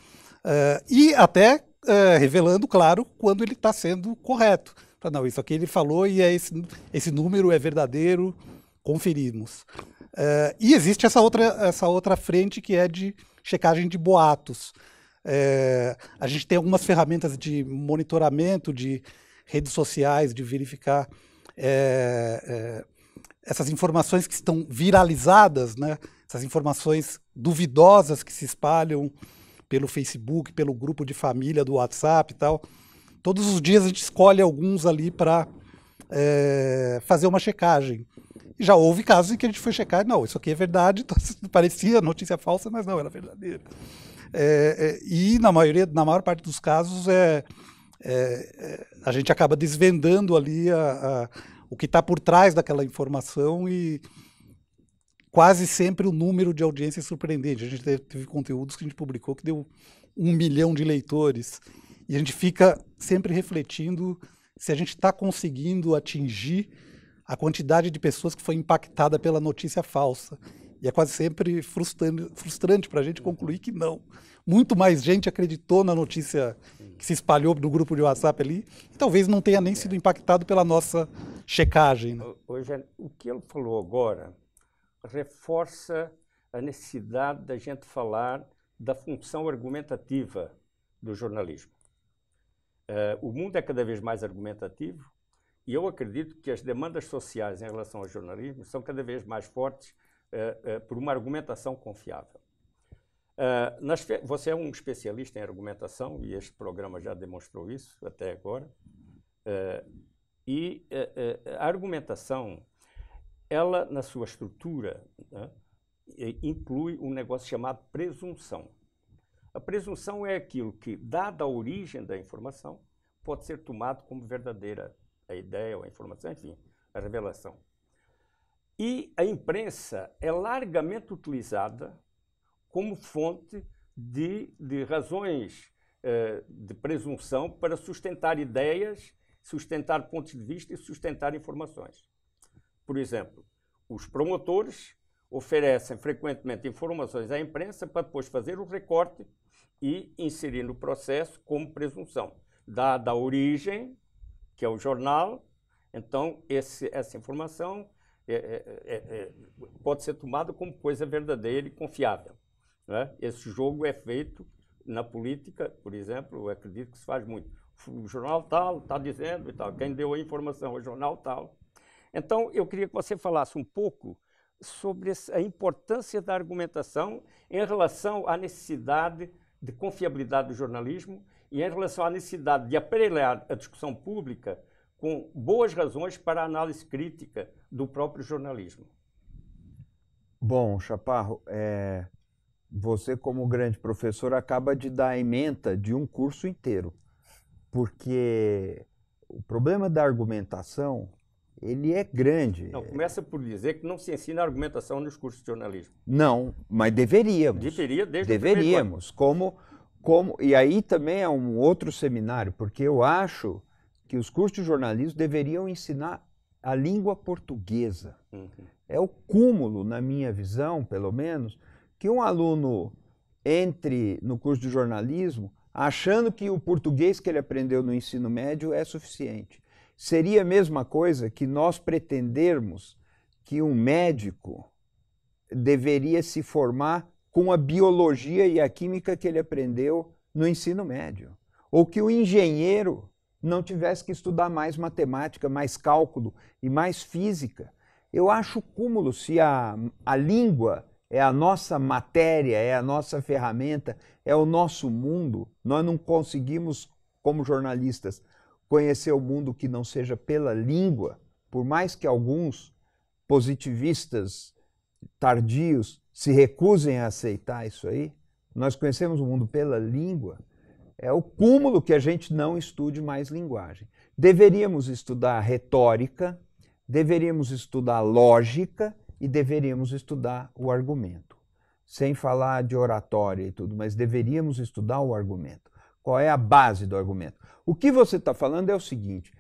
e até revelando, claro, quando ele está sendo correto. Não, isso aqui ele falou e esse número é verdadeiro, conferimos. E existe essa outra frente que é de checagem de boatos. A gente tem algumas ferramentas de monitoramento de redes sociais, de verificar essas informações que estão viralizadas, né? Essas informações duvidosas que se espalham pelo Facebook, pelo grupo de família do WhatsApp e tal. Todos os dias a gente escolhe alguns ali para fazer uma checagem. E já houve casos em que a gente foi checar, não, isso aqui é verdade, parecia notícia falsa, mas não, era verdadeiro. E na maior parte dos casos a gente acaba desvendando ali o que está por trás daquela informação e quase sempre o número de audiência é surpreendente. A gente teve conteúdos que a gente publicou que deu 1 milhão de leitores e a gente fica sempre refletindo se a gente está conseguindo atingir a quantidade de pessoas que foi impactada pela notícia falsa. E é quase sempre frustrante para a gente concluir que não. Muito mais gente acreditou na notícia que se espalhou no grupo de WhatsApp ali, e talvez não tenha nem sido impactado pela nossa checagem. Né? Hoje, o que ele falou agora reforça a necessidade da gente falar da função argumentativa do jornalismo. O mundo é cada vez mais argumentativo, e eu acredito que as demandas sociais em relação ao jornalismo são cada vez mais fortes por uma argumentação confiável. Você é um especialista em argumentação, e este programa já demonstrou isso até agora. A argumentação, ela, na sua estrutura, né, inclui um negócio chamado presunção. A presunção é aquilo que, dada a origem da informação, pode ser tomado como verdadeira a ideia ou a informação, enfim, a revelação. E a imprensa é largamente utilizada como fonte de razões de presunção para sustentar ideias, sustentar pontos de vista e sustentar informações. Por exemplo, os promotores oferecem frequentemente informações à imprensa para depois fazer o recorte e inserir no processo como presunção. Dada a origem, que é o jornal, então essa informação pode ser tomada como coisa verdadeira e confiável. né? Esse jogo é feito na política, por exemplo, eu acredito que se faz muito. O jornal tal está dizendo e tal, quem deu a informação, o jornal tal. Então, eu queria que você falasse um pouco sobre a importância da argumentação em relação à necessidade de confiabilidade do jornalismo e em relação à necessidade de aparelhar a discussão pública com boas razões para a análise crítica do próprio jornalismo. Bom, Chaparro, você como grande professor acaba de dar a ementa de um curso inteiro, porque o problema da argumentação, ele é grande. Não, começa por dizer que não se ensina argumentação nos cursos de jornalismo. Não, mas deveríamos. Deveríamos. E aí também é um outro seminário, porque eu acho que os cursos de jornalismo deveriam ensinar a língua portuguesa. É o cúmulo, na minha visão, pelo menos, que um aluno entre no curso de jornalismo achando que o português que ele aprendeu no ensino médio é suficiente. Seria a mesma coisa que nós pretendermos que um médico deveria se formar com a biologia e a química que ele aprendeu no ensino médio. Ou que o engenheiro não tivesse que estudar mais matemática, mais cálculo e mais física. Eu acho cúmulo se a língua é a nossa matéria, é a nossa ferramenta, é o nosso mundo. Nós não conseguimos, como jornalistas, conhecer o mundo que não seja pela língua, por mais que alguns positivistas tardios se recusem a aceitar isso aí. Nós conhecemos o mundo pela língua. É o cúmulo que a gente não estude mais linguagem. Deveríamos estudar retórica, deveríamos estudar lógica e deveríamos estudar o argumento. Sem falar de oratória e tudo, mas deveríamos estudar o argumento. Qual é a base do argumento? O que você está falando é o seguinte: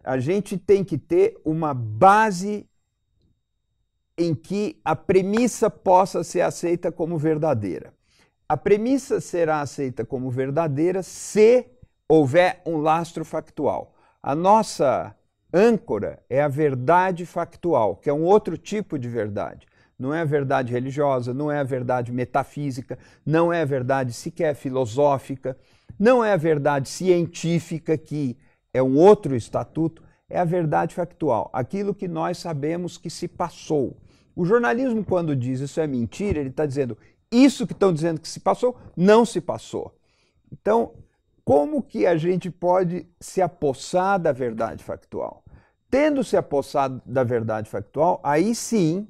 a gente tem que ter uma base em que a premissa possa ser aceita como verdadeira. A premissa será aceita como verdadeira se houver um lastro factual. A nossa âncora é a verdade factual, que é um outro tipo de verdade. Não é a verdade religiosa, não é a verdade metafísica, não é a verdade sequer filosófica, não é a verdade científica, que é um outro estatuto, é a verdade factual, aquilo que nós sabemos que se passou. O jornalismo, quando diz isso é mentira, ele está dizendo isso que estão dizendo que se passou, não se passou. Então, como que a gente pode se apossar da verdade factual? Tendo se apossado da verdade factual, aí sim,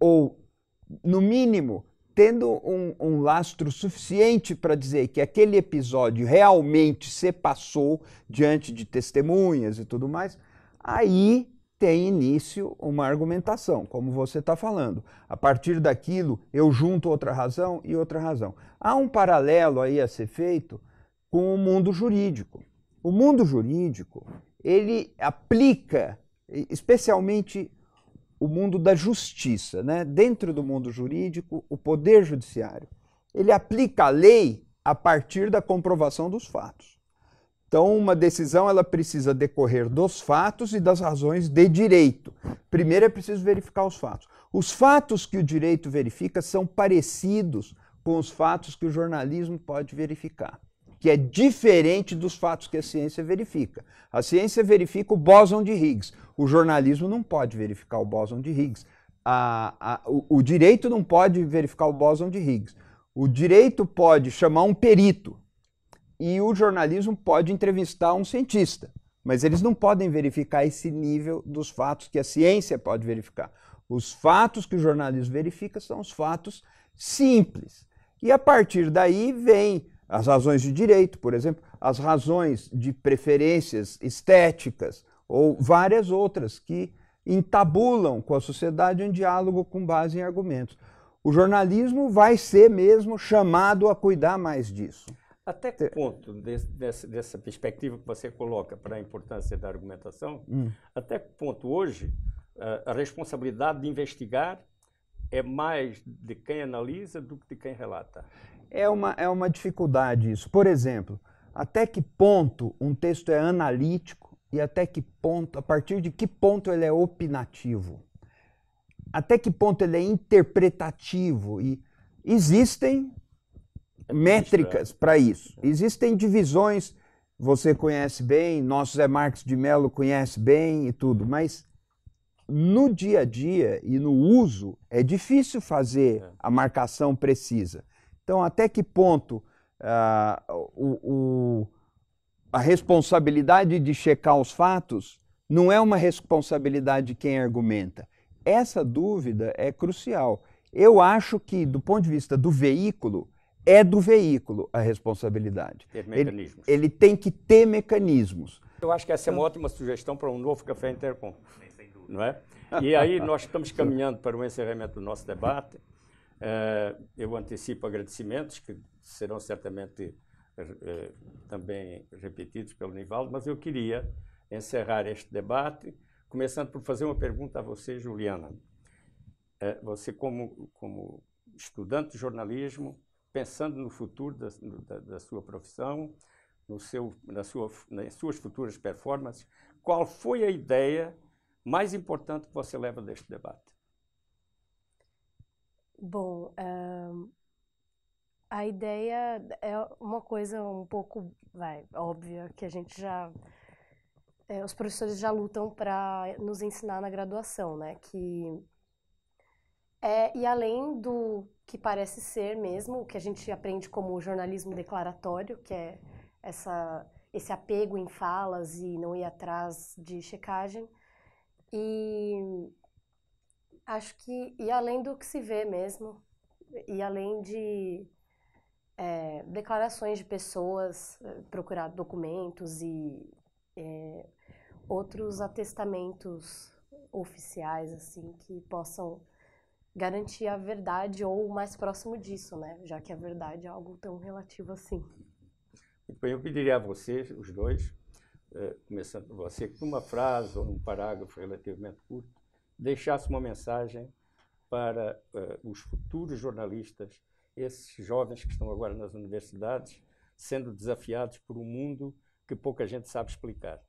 ou no mínimo, tendo um lastro suficiente para dizer que aquele episódio realmente se passou diante de testemunhas e tudo mais, aí tem início uma argumentação, como você está falando. A partir daquilo, eu junto outra razão e outra razão. Há um paralelo aí a ser feito com o mundo jurídico. O mundo jurídico, ele aplica, especialmente o mundo da justiça, né? Dentro do mundo jurídico, o poder judiciário, ele aplica a lei a partir da comprovação dos fatos. Então, uma decisão ela precisa decorrer dos fatos e das razões de direito. Primeiro é preciso verificar os fatos. Os fatos que o direito verifica são parecidos com os fatos que o jornalismo pode verificar, que é diferente dos fatos que a ciência verifica. A ciência verifica o bóson de Higgs. O jornalismo não pode verificar o bóson de Higgs. O direito não pode verificar o bóson de Higgs. O direito pode chamar um perito e o jornalismo pode entrevistar um cientista, mas eles não podem verificar esse nível dos fatos que a ciência pode verificar. Os fatos que o jornalismo verifica são os fatos simples. E a partir daí vem as razões de direito, por exemplo, as razões de preferências estéticas ou várias outras que entabulam com a sociedade um diálogo com base em argumentos. O jornalismo vai ser mesmo chamado a cuidar mais disso. Até que ponto, dessa perspectiva que você coloca para a importância da argumentação, até que ponto hoje a responsabilidade de investigar é mais de quem analisa do que de quem relata? É uma dificuldade isso. Por exemplo, até que ponto um texto é analítico e até que ponto, a partir de que ponto ele é opinativo? Até que ponto ele é interpretativo? E existem métricas para isso. Existem divisões, você conhece bem, nosso Zé Marques de Mello conhece bem e tudo, mas no dia a dia e no uso é difícil fazer a marcação precisa. Então, até que ponto a responsabilidade de checar os fatos não é uma responsabilidade de quem argumenta? Essa dúvida é crucial. Eu acho que, do ponto de vista do veículo, é do veículo a responsabilidade. Ter mecanismos. Ele tem que ter mecanismos. Eu acho que essa é uma ótima sugestão para um novo Café Intercom, não é? E aí nós estamos caminhando para o encerramento do nosso debate. Eu antecipo agradecimentos que serão certamente também repetidos pelo Nivaldo, mas eu queria encerrar este debate começando por fazer uma pergunta a você, Juliana. Você, como estudante de jornalismo, pensando no futuro da sua profissão, nas suas futuras performances, qual foi a ideia mais importante que você leva deste debate? Bom, a ideia é uma coisa um pouco óbvia, que a gente já... os professores já lutam para nos ensinar na graduação, né? E além do que parece ser mesmo, o que a gente aprende como jornalismo declaratório, que é esse apego em falas e não ir atrás de checagem, e acho que, e além do que se vê mesmo, e além de declarações de pessoas, procurar documentos e outros atestamentos oficiais, assim, que possam garantir a verdade ou o mais próximo disso, né? Já que a verdade é algo tão relativo assim. Muito bem, eu pediria a vocês, os dois, começando por você, que numa frase ou num parágrafo relativamente curto, deixasse uma mensagem para os futuros jornalistas, esses jovens que estão agora nas universidades, sendo desafiados por um mundo que pouca gente sabe explicar.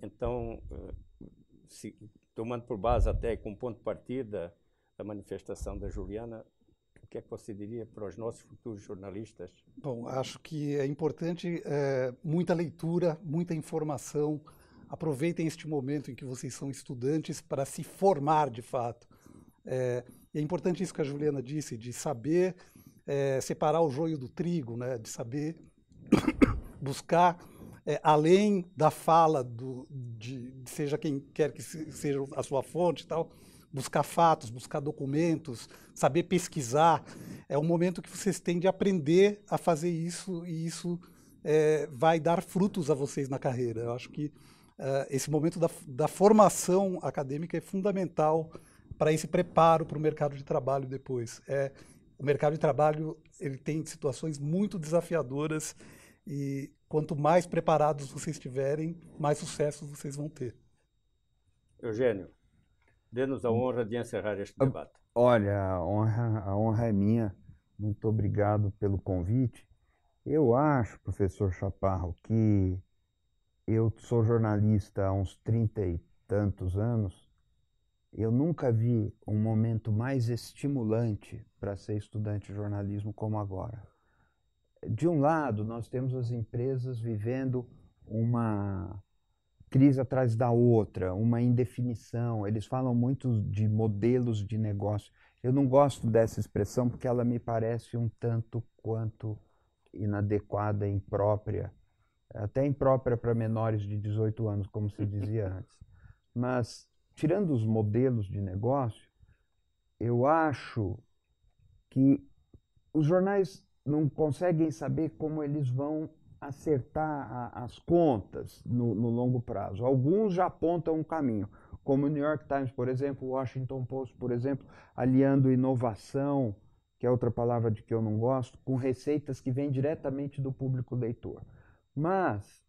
Então, tomando por base até como ponto de partida a manifestação da Juliana, o que é que você diria para os nossos futuros jornalistas? Bom, acho que é importante muita leitura, muita informação. Aproveitem este momento em que vocês são estudantes para se formar de fato. E é importante isso que a Juliana disse, de saber separar o joio do trigo, né? De saber buscar, além da fala, seja quem quer que seja a sua fonte e tal, buscar fatos, buscar documentos, saber pesquisar. É um momento que vocês têm de aprender a fazer isso, e isso vai dar frutos a vocês na carreira. Eu acho que esse momento da formação acadêmica é fundamental para esse preparo para o mercado de trabalho depois. O mercado de trabalho ele tem situações muito desafiadoras e quanto mais preparados vocês estiverem, mais sucesso vocês vão ter. Eugênio, dê-nos a honra de encerrar este debate. Olha, a honra é minha. Muito obrigado pelo convite. Eu acho, professor Chaparro, que eu sou jornalista há uns 30 e tantos anos. Eu nunca vi um momento mais estimulante para ser estudante de jornalismo como agora. De um lado, nós temos as empresas vivendo uma crise atrás da outra, uma indefinição. Eles falam muito de modelos de negócio. Eu não gosto dessa expressão porque ela me parece um tanto quanto inadequada, imprópria, até imprópria para menores de 18 anos, como se dizia antes. Mas, tirando os modelos de negócio, eu acho que os jornais não conseguem saber como eles vão acertar as contas no longo prazo. Alguns já apontam um caminho, como o New York Times, por exemplo, o Washington Post, por exemplo, aliando inovação, que é outra palavra de que eu não gosto, com receitas que vêm diretamente do público leitor. Mas,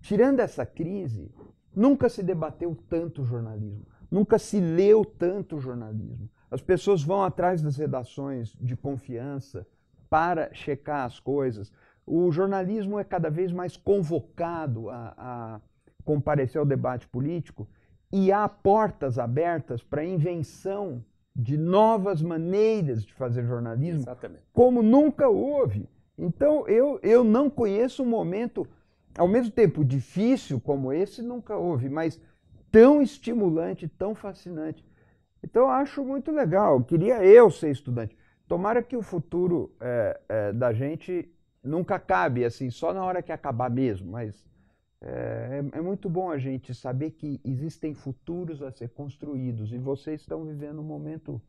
tirando essa crise, nunca se debateu tanto jornalismo, nunca se leu tanto jornalismo. As pessoas vão atrás das redações de confiança para checar as coisas. O jornalismo é cada vez mais convocado a comparecer ao debate político e há portas abertas para a invenção de novas maneiras de fazer jornalismo, Exatamente. como nunca houve. Então, eu não conheço um momento, ao mesmo tempo difícil como esse, nunca houve, mas tão estimulante, tão fascinante. Então, eu acho muito legal. Queria eu ser estudante. Tomara que o futuro da gente nunca acabe, assim, só na hora que acabar mesmo, mas é muito bom a gente saber que existem futuros a ser construídos, e vocês estão vivendo um momento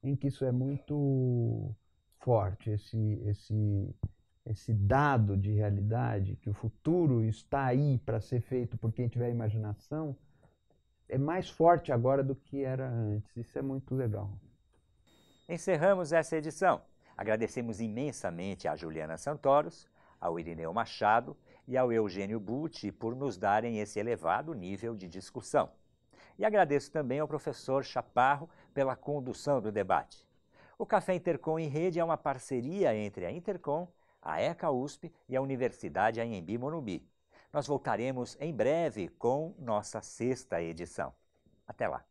em que isso é muito forte, esse dado de realidade, que o futuro está aí para ser feito por quem tiver imaginação, é mais forte agora do que era antes. Isso é muito legal. Encerramos essa edição. Agradecemos imensamente a Juliana Santoros, ao Irineu Machado e ao Eugênio Butti por nos darem esse elevado nível de discussão. E agradeço também ao professor Chaparro pela condução do debate. O Café Intercom em Rede é uma parceria entre a Intercom, a ECA USP e a Universidade Anhembi Morumbi. Nós voltaremos em breve com nossa 6ª edição. Até lá!